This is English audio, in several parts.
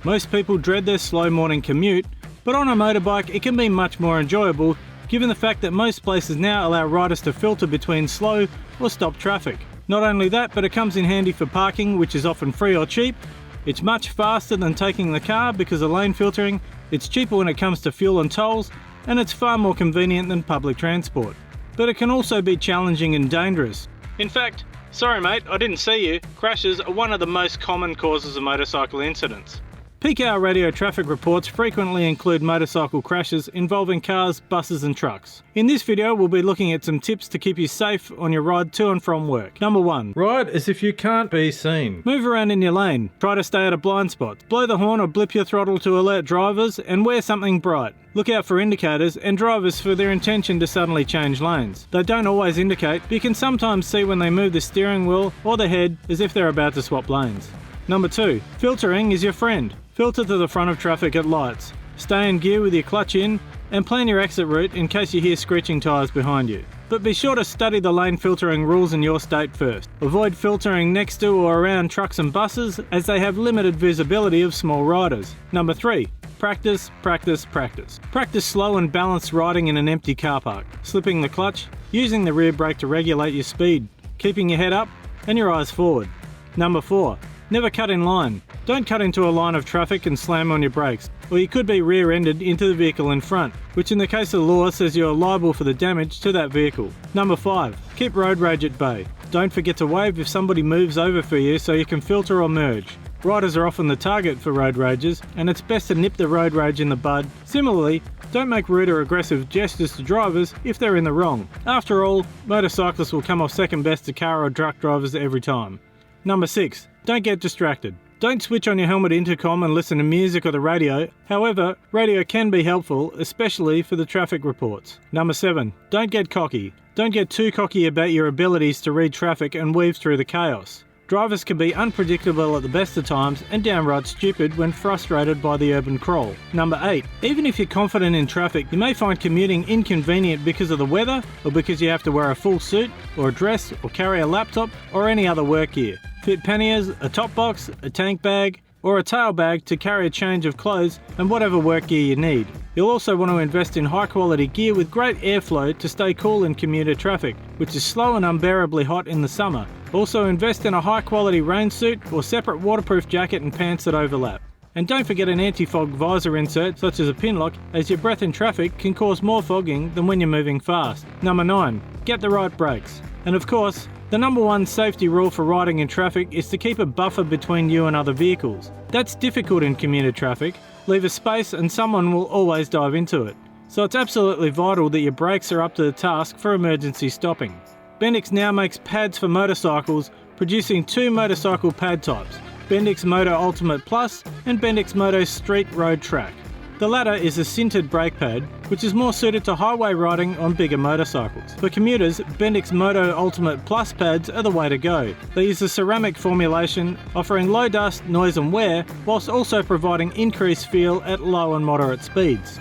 Most people dread their slow morning commute, but on a motorbike it can be much more enjoyable given the fact that most places now allow riders to filter between slow or stop traffic. Not only that, but it comes in handy for parking, which is often free or cheap. It's much faster than taking the car because of lane filtering, it's cheaper when it comes to fuel and tolls, and it's far more convenient than public transport. But it can also be challenging and dangerous. In fact, sorry mate, I didn't see you, crashes are one of the most common causes of motorcycle incidents. Peak hour radio traffic reports frequently include motorcycle crashes involving cars, buses and trucks. In this video we'll be looking at some tips to keep you safe on your ride to and from work. Number 1. Ride as if you can't be seen. Move around in your lane. Try to stay out of blind spots. Blow the horn or blip your throttle to alert drivers and wear something bright. Look out for indicators and drivers for their intention to suddenly change lanes. They don't always indicate, but you can sometimes see when they move the steering wheel or the head as if they're about to swap lanes. Number 2. Filtering is your friend. Filter to the front of traffic at lights. Stay in gear with your clutch in and plan your exit route in case you hear screeching tyres behind you. But be sure to study the lane filtering rules in your state first. Avoid filtering next to or around trucks and buses as they have limited visibility of small riders. Number 3. Practice, practice, practice. Practice slow and balanced riding in an empty car park, slipping the clutch, using the rear brake to regulate your speed, keeping your head up and your eyes forward. Number 4. Never cut in line. Don't cut into a line of traffic and slam on your brakes, or you could be rear-ended into the vehicle in front, which in the case of the law says you are liable for the damage to that vehicle. Number 5. Keep road rage at bay. Don't forget to wave if somebody moves over for you so you can filter or merge. Riders are often the target for road rages, and it's best to nip the road rage in the bud. Similarly, don't make rude or aggressive gestures to drivers if they're in the wrong. After all, motorcyclists will come off second best to car or truck drivers every time. Number 6. Don't get distracted. Don't switch on your helmet intercom and listen to music or the radio. However, radio can be helpful, especially for the traffic reports. Number 7. Don't get cocky. Don't get too cocky about your abilities to read traffic and weave through the chaos. Drivers can be unpredictable at the best of times and downright stupid when frustrated by the urban crawl. Number 8. Even if you're confident in traffic, you may find commuting inconvenient because of the weather, or because you have to wear a full suit, or a dress, or carry a laptop, or any other work gear. Fit panniers, a top box, a tank bag, or a tail bag to carry a change of clothes and whatever work gear you need. You'll also want to invest in high quality gear with great airflow to stay cool in commuter traffic, which is slow and unbearably hot in the summer. Also invest in a high quality rain suit or separate waterproof jacket and pants that overlap. And don't forget an anti-fog visor insert such as a pinlock, as your breath in traffic can cause more fogging than when you're moving fast. Number 9. Get the right brakes. And of course, the number 1 safety rule for riding in traffic is to keep a buffer between you and other vehicles. That's difficult in commuter traffic. Leave a space and someone will always dive into it. So it's absolutely vital that your brakes are up to the task for emergency stopping. Bendix now makes pads for motorcycles, producing 2 motorcycle pad types, Bendix Moto Ultimate Plus and Bendix Moto Street Road Track. The latter is a sintered brake pad, which is more suited to highway riding on bigger motorcycles. For commuters, Bendix Moto Ultimate Plus pads are the way to go. They use a ceramic formulation, offering low dust, noise and wear, whilst also providing increased feel at low and moderate speeds.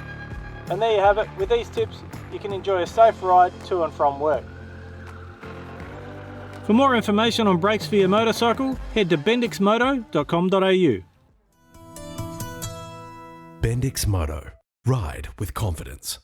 And there you have it. With these tips, you can enjoy a safe ride to and from work. For more information on brakes for your motorcycle, head to bendixmoto.com.au. Bendix Moto. Ride with confidence.